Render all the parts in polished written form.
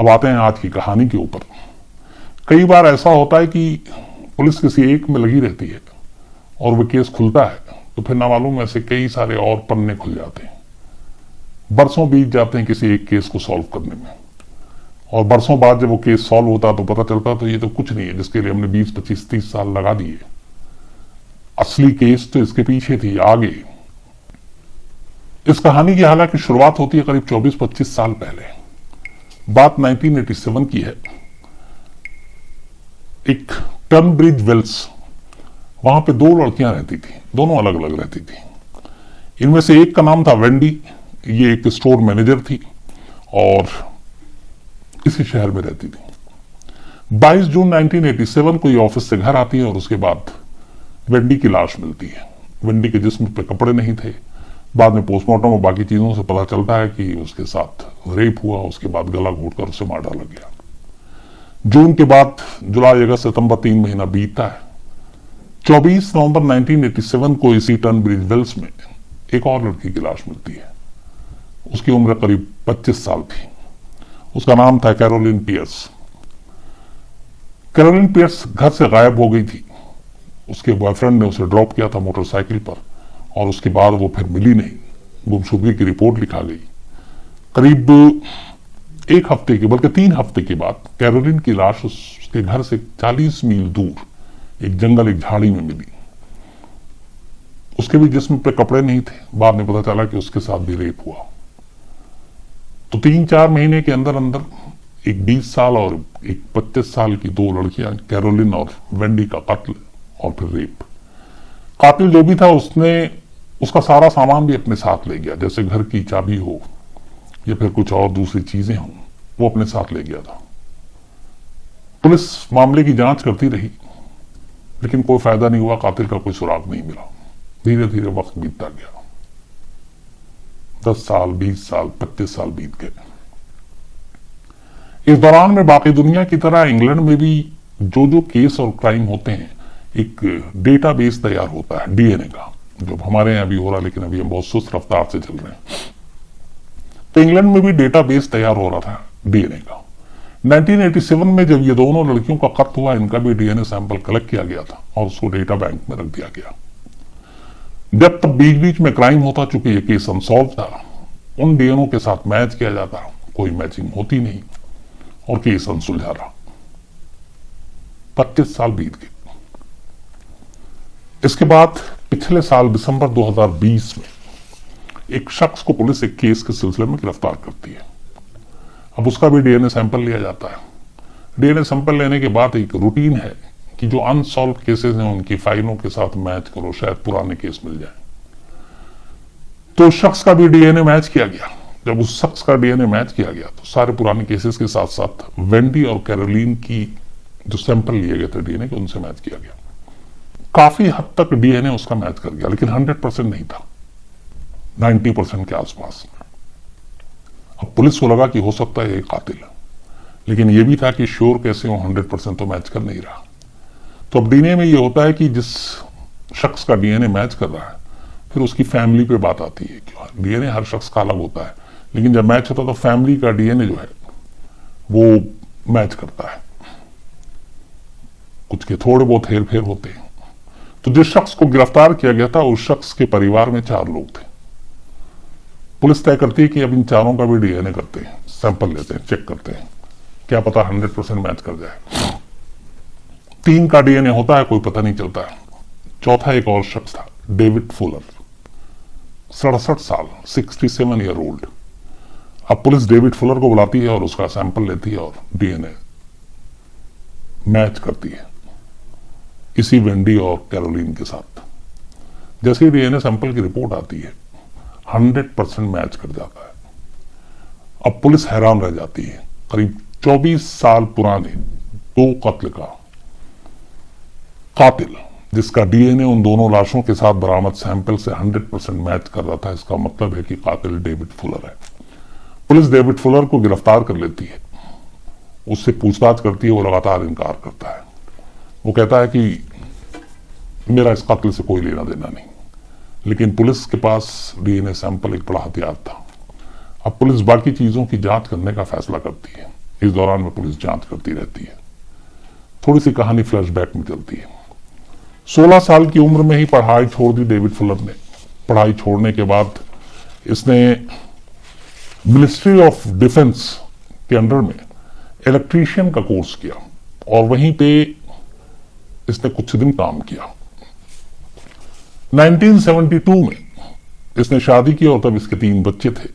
अब आते हैं आज की कहानी के ऊपर। कई बार ऐसा होता है कि पुलिस किसी एक में लगी रहती है और वो केस खुलता है तो फिर ना मालूम ऐसे कई सारे और पन्ने खुल जाते हैं। बरसों बीत जाते हैं किसी एक केस को सॉल्व करने में, और बरसों बाद जब वो केस सॉल्व होता तो पता चलता तो ये तो कुछ नहीं है जिसके लिए हमने 20, 25, 30 साल लगा दिए। असली केस तो इसके पीछे थी, आगे। इस कहानी की हालांकि शुरुआत होती है करीब 24-25 साल पहले। बात 1987 की है। एक टर्नब्रिज वेल्स, वहां पे 2 लड़कियां रहती थी, दोनों अलग अलग रहती थी। इनमें से एक का नाम था वेंडी, ये एक स्टोर मैनेजर थी और इसी शहर में रहती थी। 22 जून 1987 को ये ऑफिस से घर आती है और उसके बाद वेंडी की लाश मिलती है। वेंडी के जिस्म पे कपड़े नहीं थे। बाद में पोस्टमार्टम और बाकी चीजों से पता चलता है कि उसके साथ रेप हुआ, उसके बाद गला घोटकर उसे मार डाला गया। जून के बाद जुलाई, अगस्त, सितंबर 3 महीना बीतता है। 24 नवंबर 1987 को इसी टर्नब्रिज वेल्स में एक और लड़की की लाश मिलती है। उसकी उम्र करीब 25 साल थी। उसका नाम था कैरोलिन पियर्स। कैरोलिन पियर्स घर से गायब हो गई थी। उसके बॉयफ्रेंड ने उसे ड्रॉप किया था मोटरसाइकिल पर और उसके बाद वो फिर मिली नहीं। गुमशुदगी की रिपोर्ट लिखा गई। करीब 1 हफ्ते के, बल्कि 3 हफ्ते के बाद कैरोलिन की लाश उसके घर से 40 मील दूर एक जंगल, एक झाड़ी में मिली। उसके भी जिस्म पे कपड़े नहीं थे। बाद में पता चला कि उसके साथ भी रेप हुआ। तो 3-4 महीने के अंदर अंदर एक 20 साल और एक 25 साल की 2 लड़कियां, कैरोलिन और वेंडी का कत्ल और फिर रेप। कातिल जो भी था उसने उसका सारा सामान भी अपने साथ ले गया, जैसे घर की चाबी हो या फिर कुछ और दूसरी चीजें हों, वो अपने साथ ले गया था। पुलिस मामले की जांच करती रही लेकिन कोई फायदा नहीं हुआ। कातिल का कोई सुराग नहीं मिला। धीरे धीरे वक्त बीतता गया। 10 साल, 20 साल, 25 साल बीत गए। इस दौरान में बाकी दुनिया की तरह इंग्लैंड में भी जो केस और क्राइम होते हैं, एक डेटाबेस तैयार होता है डीएनए का, जो हमारे यहाँ भी हो रहा है, लेकिन अभी हम बहुत सुस्त रफ्तार से चल रहे हैं। तो इंग्लैंड में भी डेटाबेस तैयार हो रहा था डीएनए का। 1987 में जब ये दोनों लड़कियों का कत्ल हुआ, इनका भी डीएनए सैंपल कलेक्ट किया गया था और उसको डेटा बैंक में रख दिया गया। जब तब बीच बीच में क्राइम होता, चूंकि ये केस अनसॉल्व था, उन डीएनओ के साथ मैच किया जाता, कोई मैचिंग होती नहीं और केस अनसुलझा रहा। 25 साल बीत गए। इसके बाद पिछले साल दिसंबर 2020 में एक शख्स को पुलिस एक केस के सिलसिले में गिरफ्तार करती है। अब उसका भी डीएनए सैंपल लिया जाता है। डीएनए सैंपल लेने के बाद एक रूटीन है कि जो अनसॉल्व केसेस हैं उनकी फाइलों के साथ मैच करो, शायद पुराने केस मिल जाए। तो उस शख्स का भी डीएनए मैच किया गया। जब उस शख्स का डीएनए मैच किया गया तो सारे पुराने केसेस के साथ साथ वेंडी और कैरोलिन की जो सैंपल लिए गए थे डीएनए के, उनसे मैच किया गया। काफी हद तक डीएनए उसका मैच कर गया, लेकिन 100% नहीं था, 90% के आसपास। अब पुलिस को लगा कि हो सकता है ये कातिल है, लेकिन यह भी था कि श्योर कैसे हो, 100% तो मैच कर नहीं रहा। तो अब डीएनए में ये होता है कि जिस शख्स का डीएनए मैच कर रहा है, फिर उसकी फैमिली पे बात आती है। क्यों डीएनए हर शख्स का अलग होता है, लेकिन जब मैच होता है तो फैमिली का डीएनए जो है वो मैच करता है। कुछ के थोड़े बहुत हेर फेर होते हैं। तो जिस शख्स को गिरफ्तार किया गया था, उस शख्स के परिवार में 4 लोग थे। पुलिस तय करती है कि अब इन 4 का भी डीएनए करते हैं, सैंपल लेते हैं, चेक करते हैं, क्या पता 100% मैच कर जाए। 3 का डीएनए होता है, कोई पता नहीं चलता है। चौथा एक और शख्स था, डेविड फुलर, 67 साल, 67 ईयर ओल्ड। अब पुलिस डेविड फुलर को बुलाती है और उसका सैंपल लेती है और डीएनए मैच करती है इसी वेंडी और कैरोलिन के साथ। जैसे ही डीएनए सैंपल की रिपोर्ट आती है, 100% मैच कर जाता है। अब पुलिस हैरान रह जाती है। करीब 24 साल पुराने 2 कत्ल का कातिल, जिसका डीएनए उन दोनों लाशों के साथ बरामद सैंपल से 100% मैच कर रहा था, इसका मतलब है कि कातिल डेविड फुलर है। पुलिस डेविड फुलर को गिरफ्तार कर लेती है, उससे पूछताछ करती है। वो लगातार इनकार करता है। वो कहता है कि मेरा इस कत्ल से कोई लेना देना नहीं। लेकिन पुलिस के पास डीएनए सैंपल एक बड़ा हथियार था। अब पुलिस बाकी चीजों की जांच करने का फैसला करती है। इस दौरान में पुलिस जांच करती रहती है। थोड़ी सी कहानी फ्लैशबैक में चलती है। 16 साल की उम्र में ही पढ़ाई छोड़ दी डेविड फुलर ने। पढ़ाई छोड़ने के बाद इसने मिनिस्ट्री ऑफ डिफेंस के अंडर में इलेक्ट्रीशियन का कोर्स किया और वहीं पे इसने कुछ दिन काम किया। 1972 में इसने शादी की और तब इसके 3 बच्चे थे,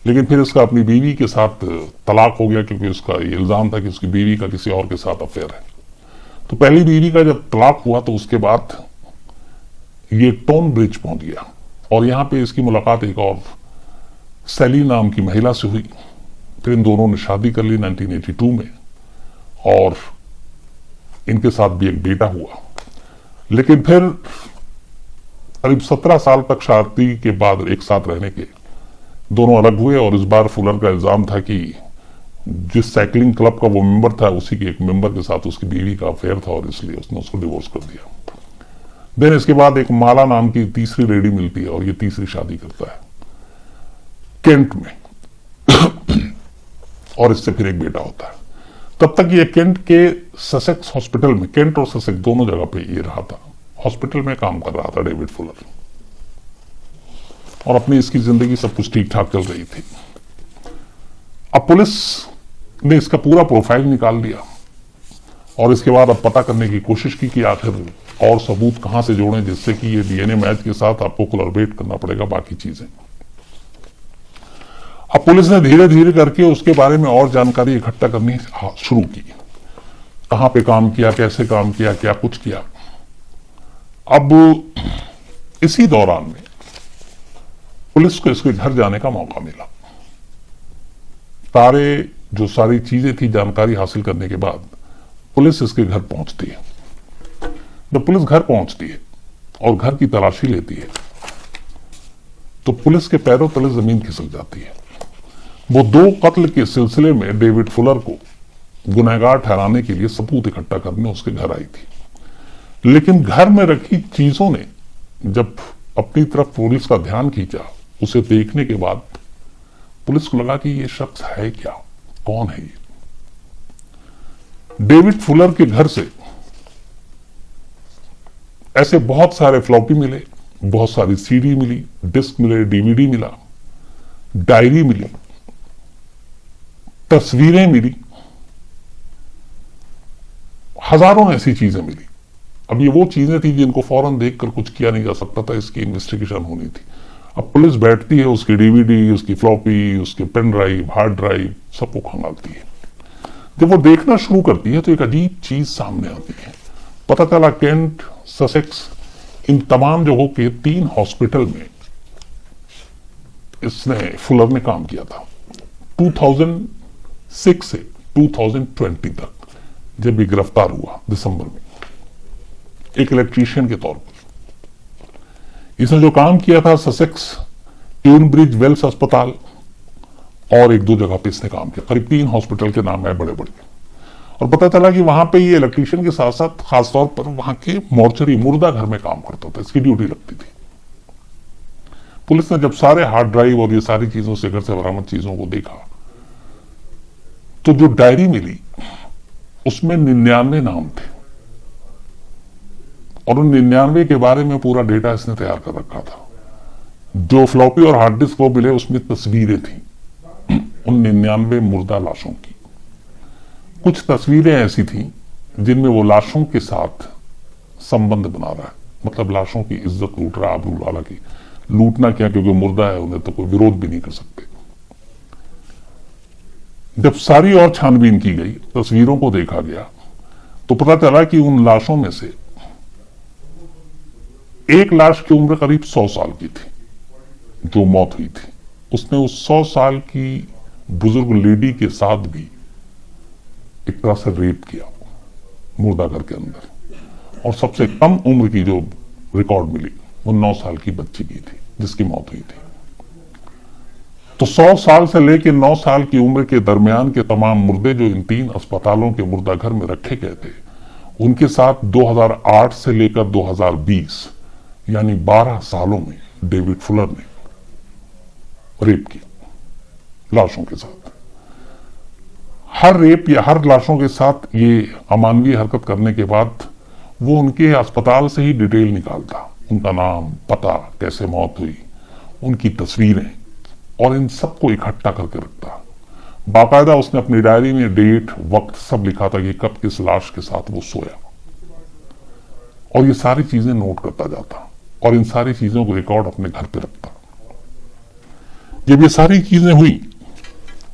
लेकिन फिर इसका अपनी बीवी के साथ तलाक हो गया क्योंकि उसका ये इल्जाम था कि उसकी बीवी का किसी और के साथ अफेयर है। तो पहली बीवी का जब तलाक हुआ तो उसके बाद ये टोन ब्रिज पहुंच गया और यहां पे इसकी मुलाकात एक और सैली नाम की महिला से हुई। फिर इन दोनों ने शादी कर ली 1982 में और इनके साथ भी एक बेटा हुआ। लेकिन फिर करीब 17 साल तक शादी के बाद एक साथ रहने के दोनों अलग हुए और इस बार फुलर का इल्जाम था कि जिस साइकिलिंग क्लब का वो मेंबर था उसी के एक मेंबर के साथ उसकी बीवी का अफेयर था और इसलिए उसने उसको डिवोर्स कर दिया। देन इसके बाद एक माला नाम की तीसरी लेडी मिलती है और ये तीसरी शादी करता है केंट में और इससे फिर एक बेटा होता है। तब तक ये केंट के ससेक्स हॉस्पिटल में, केंट और ससेक्स दोनों जगह पे ये रहा था, हॉस्पिटल में काम कर रहा था डेविड फुलर और अपनी इसकी जिंदगी सब कुछ ठीक ठाक चल रही थी। अब पुलिस ने इसका पूरा प्रोफाइल निकाल लिया और इसके बाद अब पता करने की कोशिश की कि आखिर और सबूत कहां से जोड़ें जिससे कि ये डीएनए मैच के साथ आपको कोलैबोरेट करना पड़ेगा बाकी चीजें। अब पुलिस ने धीरे धीरे करके उसके बारे में और जानकारी इकट्ठा करनी शुरू की। कहां पे काम किया, कैसे काम किया, क्या कुछ किया। अब इसी दौरान में पुलिस को इसके घर जाने का मौका मिला। जो सारी चीजें थी जानकारी हासिल करने के बाद पुलिस इसके घर पहुंचती है। जब पुलिस घर पहुंचती है और घर की तलाशी लेती है तो पुलिस के पैरों तले जमीन खिसक जाती है। वो 2 कत्ल के सिलसिले में डेविड फुलर को गुनहगार ठहराने के लिए सबूत इकट्ठा करने उसके घर आई थी, लेकिन घर में रखी चीजों ने जब अपनी तरफ पुलिस का ध्यान खींचा, उसे देखने के बाद पुलिस को लगा कि ये शख्स है क्या, कौन है ये। डेविड फुलर के घर से ऐसे बहुत सारे फ्लॉपी मिले, बहुत सारी सीडी मिली, डिस्क मिले, डीवीडी मिला, डायरी मिली, तस्वीरें मिली, हजारों ऐसी चीजें मिली। अब ये वो चीजें थी जिनको फौरन देखकर कुछ किया नहीं जा सकता था, इसकी इन्वेस्टिगेशन होनी थी। अब पुलिस बैठती है, उसकी डीवीडी, उसकी फ्लॉपी, उसके पेन ड्राइव, हार्ड ड्राइव सबको खंगालती है। जब वो देखना शुरू करती है तो एक अजीब चीज सामने आती है। पता चला केंट, ससेक्स, इन तमाम जगहों के 3 हॉस्पिटल में इसने फुलर ने काम किया था 2006 से 2020 तक, जब ये गिरफ्तार हुआ दिसंबर में एक इलेक्ट्रीशियन के तौर पर। इसने जो काम किया था ससेक्स, ट्यूनब्रिज वेल्स अस्पताल और 1-2 जगह पे इसने काम किया। करीब 3 हॉस्पिटल के नाम है बड़े बड़े। और पता चला कि वहां पे ये इलेक्ट्रीशियन के साथ साथ खासतौर पर वहां के मोर्चरी, मुर्दा घर में काम करता था, इसकी ड्यूटी लगती थी। पुलिस ने जब सारे हार्ड ड्राइव और ये सारी चीजों से, घर से बरामद चीजों को देखा तो जो डायरी मिली उसमें 99 नाम थे और उन 99 के बारे में पूरा डेटा इसने तैयार कर रखा था। जो फ्लॉपी और हार्ड डिस्क को मिले उसमें तस्वीरें थी उन 99 मुर्दा लाशों की। कुछ तस्वीरें ऐसी थी जिनमें वो लाशों के साथ संबंध बना रहा है, मतलब लाशों की इज्जत लूट रहा है। आबरू, हालांकि लूटना क्या, क्योंकि मुर्दा है, उन्हें तो कोई विरोध भी नहीं कर सकते। जब सारी और छानबीन की गई, तस्वीरों को देखा गया, तो पता चला कि उन लाशों में से एक लाश की उम्र करीब 100 साल की थी, जो मौत हुई थी। उसने उस 100 साल की बुजुर्ग लेडी के साथ भी एक तरह से रेप किया मुर्दाघर के अंदर। और सबसे कम उम्र की जो रिकॉर्ड मिली वो 9 साल की बच्ची की थी जिसकी मौत हुई थी। तो 100 साल से लेकर 9 साल की उम्र के दरमियान के तमाम मुर्दे जो इन 3 अस्पतालों के मुर्दाघर में रखे गए थे, उनके साथ 2008 से लेकर 2020 यानी 12 सालों में डेविड फुलर ने रेप किया लाशों के साथ। हर रेप या हर लाशों के साथ ये अमानवीय हरकत करने के बाद वो उनके अस्पताल से ही डिटेल निकालता, उनका नाम, पता, कैसे मौत हुई, उनकी तस्वीरें, और इन सबको इकट्ठा करके रखता। बाकायदा उसने अपनी डायरी में डेट, वक्त सब लिखा था कि कब किस लाश के साथ वो सोया, और ये सारी चीजें नोट करता जाता और इन सारी चीजों को रिकॉर्ड अपने घर पे रखता। जब ये सारी चीजें हुई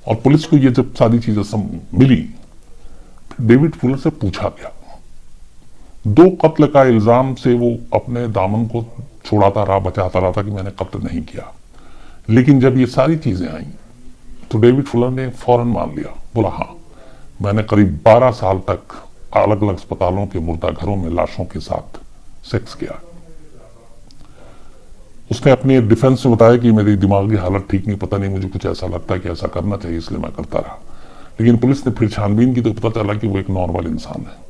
और पुलिस को ये जब सारी चीजें मिली, डेविड फुलर से पूछा गया। 2 कत्ल का इल्जाम से वो अपने दामन को छुड़ाता रहा, बचाता रहा था कि मैंने कत्ल नहीं किया। लेकिन जब ये सारी चीजें आई तो डेविड फुलर ने फौरन मान लिया, बोला हाँ, मैंने करीब 12 साल तक अलग अलग अस्पतालों के मुर्दा घरों में लाशों के साथ सेक्स किया। उसने अपने डिफेंस में बताया कि मेरी दिमागी हालत ठीक नहीं, पता नहीं, मुझे कुछ ऐसा लगता है कि ऐसा करना चाहिए, इसलिए मैं करता रहा। लेकिन पुलिस ने फिर छानबीन की तो पता चला कि वो एक नॉर्मल इंसान है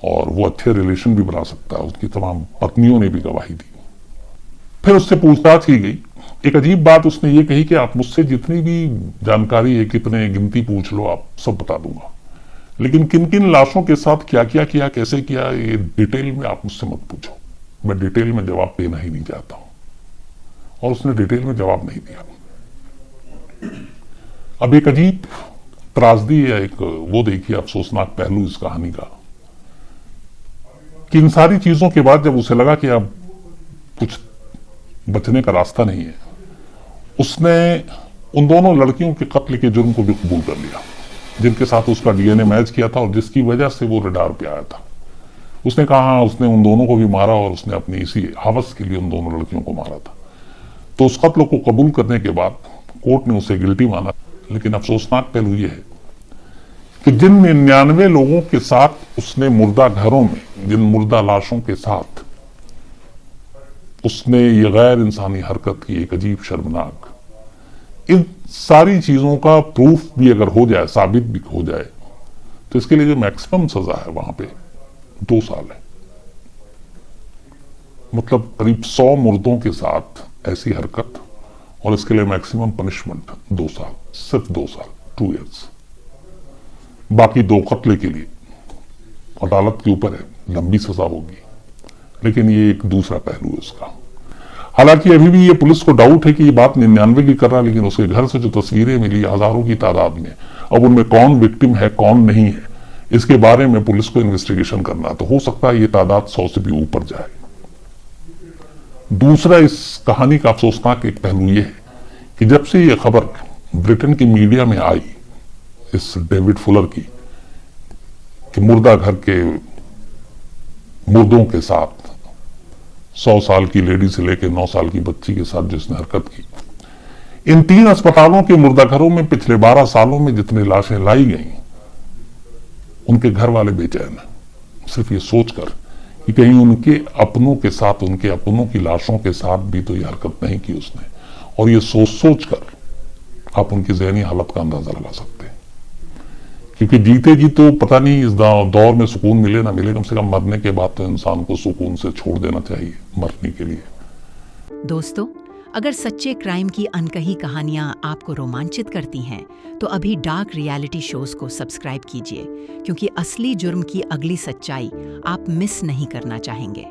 और वो अच्छे रिलेशन भी बना सकता है। उसकी तमाम पत्नियों ने भी गवाही दी। फिर उससे पूछताछ की गई। एक अजीब बात उसने ये कही कि आप मुझसे जितनी भी जानकारी है, कितने गिनती पूछ लो, आप सब बता दूंगा, लेकिन किन किन लाशों के साथ क्या क्या किया, कैसे किया, ये डिटेल में आप मुझसे मत पूछो, मैं डिटेल में जवाब देना ही नहीं चाहता हूं। और उसने डिटेल में जवाब नहीं दिया। अब एक अजीब त्रासदी है, एक वो देखिए अफसोसनाक पहलू इस कहानी का, कि इन सारी चीजों के बाद जब उसे लगा कि अब कुछ बचने का रास्ता नहीं है, उसने उन दोनों लड़कियों के कत्ल के जुर्म को भी कबूल कर लिया, जिनके साथ उसका डीएनए मैच किया था और जिसकी वजह से वो रडार पे आया था। उसने कहा उसने उन दोनों को भी मारा और उसने अपनी इसी हवस के लिए उन दोनों लड़कियों को मारा था। तो उस कत्ल को कबूल करने के बाद कोर्ट ने उसे गिल्टी माना। लेकिन अफसोसनाक पहलू यह है कि जिन 99 लोगों के साथ उसने मुर्दा घरों में, जिन मुर्दा लाशों के साथ उसने ये गैर इंसानी हरकत की, एक अजीब शर्मनाक, इन सारी चीजों का प्रूफ भी अगर हो जाए, साबित भी हो जाए, तो इसके लिए जो मैक्सिमम सजा है वहां पे 2 साल है। मतलब करीब 100 मुर्दों के साथ ऐसी हरकत, और इसके लिए मैक्सिमम पनिशमेंट 2 साल, सिर्फ 2 साल, 2 years। बाकी 2 कत्ले के लिए अदालत के ऊपर है, लंबी सजा होगी। लेकिन ये एक दूसरा पहलू है उसका। हालांकि अभी भी ये पुलिस को डाउट है कि ये बात 99 की कर रहा है, लेकिन उसके घर से जो तस्वीरें मिली हजारों की तादाद में, अब उनमें कौन विक्टिम है कौन नहीं है, इसके बारे में पुलिस को इन्वेस्टिगेशन करना। तो हो सकता है ये तादाद 100 से भी ऊपर जाए। दूसरा इस कहानी का अफसोसनाक एक पहलू यह है कि जब से यह खबर ब्रिटेन की मीडिया में आई इस डेविड फुलर की, कि मुर्दा घर के मुर्दों के साथ 100 साल की लेडी से लेकर 9 साल की बच्ची के साथ जिसने हरकत की, इन 3 अस्पतालों के मुर्दा घरों में पिछले 12 सालों में जितनी लाशें लाई गई, उनके घर वाले बेचैन हैं सिर्फ ये सोचकर कि कहीं उनके अपनों के साथ, उनके अपनों की लाशों के साथ भी तो ये हरकत नहीं की उसने। और ये सोच सोच कर आप उनकी ज़हनी हालत का अंदाजा लगा सकते हैं, क्योंकि जीते जी तो पता नहीं इस दौर में सुकून मिले ना मिले, कम से कम मरने के बाद तो इंसान को सुकून से छोड़ देना चाहिए मरने के लिए। दोस्तों, अगर सच्चे क्राइम की अनकही कहानियां आपको रोमांचित करती हैं, तो अभी डार्क रियलिटी शोज को सब्सक्राइब कीजिए, क्योंकि असली जुर्म की अगली सच्चाई आप मिस नहीं करना चाहेंगे।